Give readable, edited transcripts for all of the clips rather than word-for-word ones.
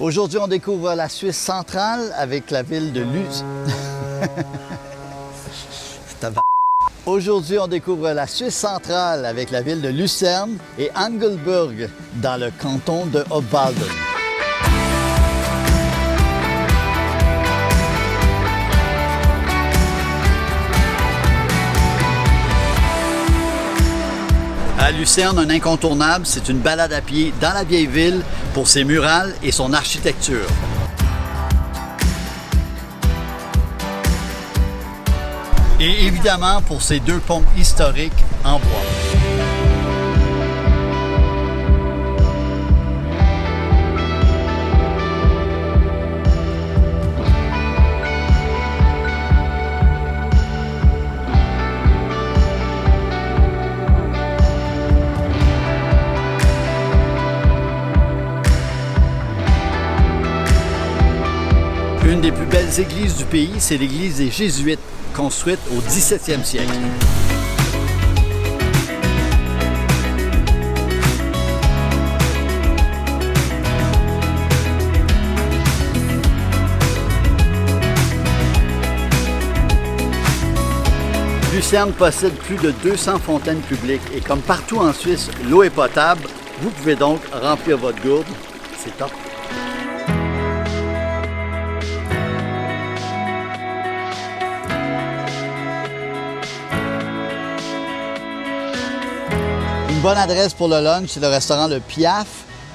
Aujourd'hui, on découvre la Suisse centrale avec la ville de Aujourd'hui, on découvre la Suisse centrale avec la ville de Lucerne et Engelberg dans le canton de Obwalden. À Lucerne, un incontournable, c'est une balade à pied dans la vieille ville pour ses murales et son architecture. Et évidemment pour ses deux ponts historiques en bois. Une des plus belles églises du pays, c'est l'église des Jésuites, construite au 17e siècle. Lucerne possède plus de 200 fontaines publiques et comme partout en Suisse, l'eau est potable. Vous pouvez donc remplir votre gourde. C'est top! Une bonne adresse pour le lunch, c'est le restaurant Le Piaf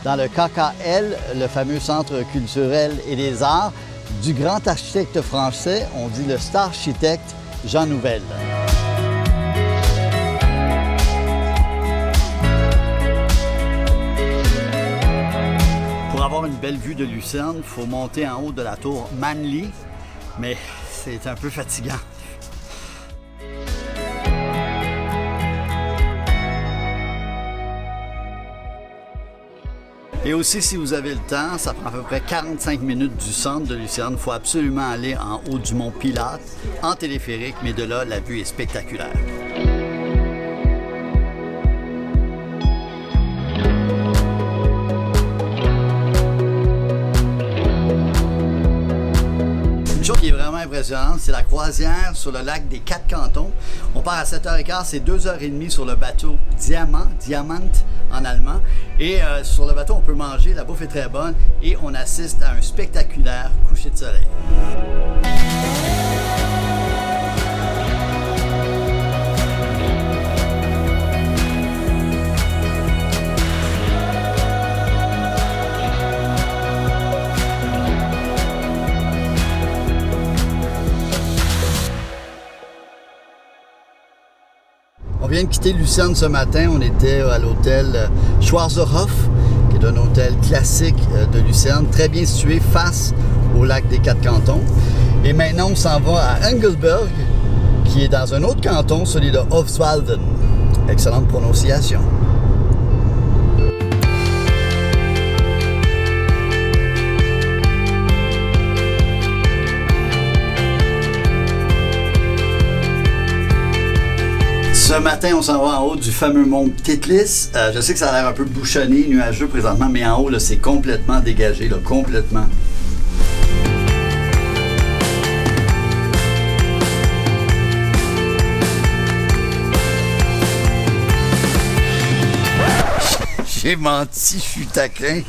dans le KKL, le fameux centre culturel et des arts du grand architecte français, on dit le star-architecte Jean Nouvel. Pour avoir une belle vue de Lucerne, il faut monter en haut de la tour Manly, mais c'est un peu fatigant. Et aussi, si vous avez le temps, ça prend à peu près 45 minutes du centre de Lucerne. Il faut absolument aller en haut du mont Pilates, en téléphérique, mais de là, la vue est spectaculaire. Une chose qui est vraiment impressionnante, c'est la croisière sur le lac des Quatre Cantons. On part à 7h15, c'est 2h30 sur le bateau Diamant en allemand. Et sur le bateau, on peut manger, la bouffe est très bonne et on assiste à un spectaculaire coucher de soleil. On vient de quitter Lucerne ce matin, on était à l'hôtel Schwarzerhof, qui est un hôtel classique de Lucerne, très bien situé face au lac des Quatre Cantons. Et maintenant, on s'en va à Engelberg, qui est dans un autre canton, celui de Obwalden. Excellente prononciation. Ce matin, on s'en va en haut du fameux mont Titlis. Je sais que ça a l'air un peu bouchonné, nuageux présentement, mais en haut, là, c'est complètement dégagé, là, complètement. J'ai menti, je suis taquin.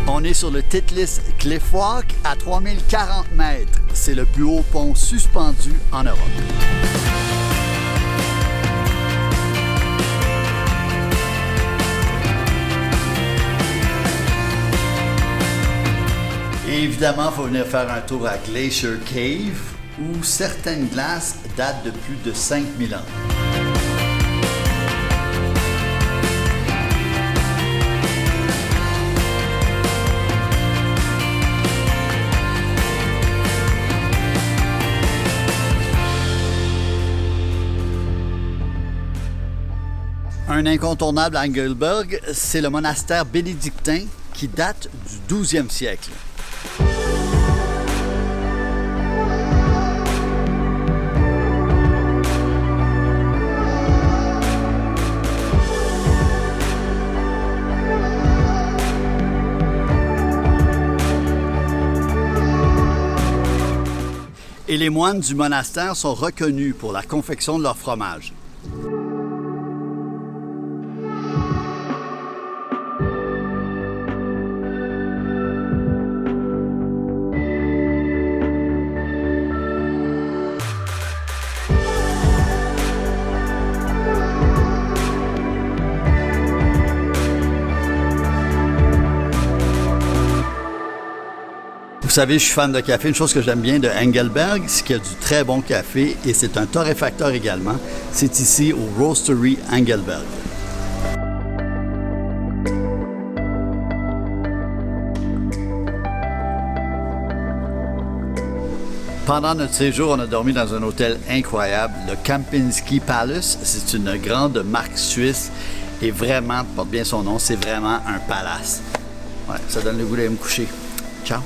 On est sur le Titlis Cliffwalk à 3040 mètres. C'est le plus haut pont suspendu en Europe. Et évidemment, il faut venir faire un tour à Glacier Cave, où certaines glaces datent de plus de 5000 ans. Un incontournable à Engelberg, c'est le monastère bénédictin qui date du 12e siècle. Et les moines du monastère sont reconnus pour la confection de leur fromage. Vous savez, je suis fan de café. Une chose que j'aime bien de Engelberg, c'est qu'il y a du très bon café et c'est un torréfacteur également. C'est ici au Roastery Engelberg. Pendant notre séjour, on a dormi dans un hôtel incroyable, le Kempinski Palace. C'est une grande marque suisse et vraiment, porte bien son nom, c'est vraiment un palace. Ouais, ça donne le goût d'aller me coucher. Ciao!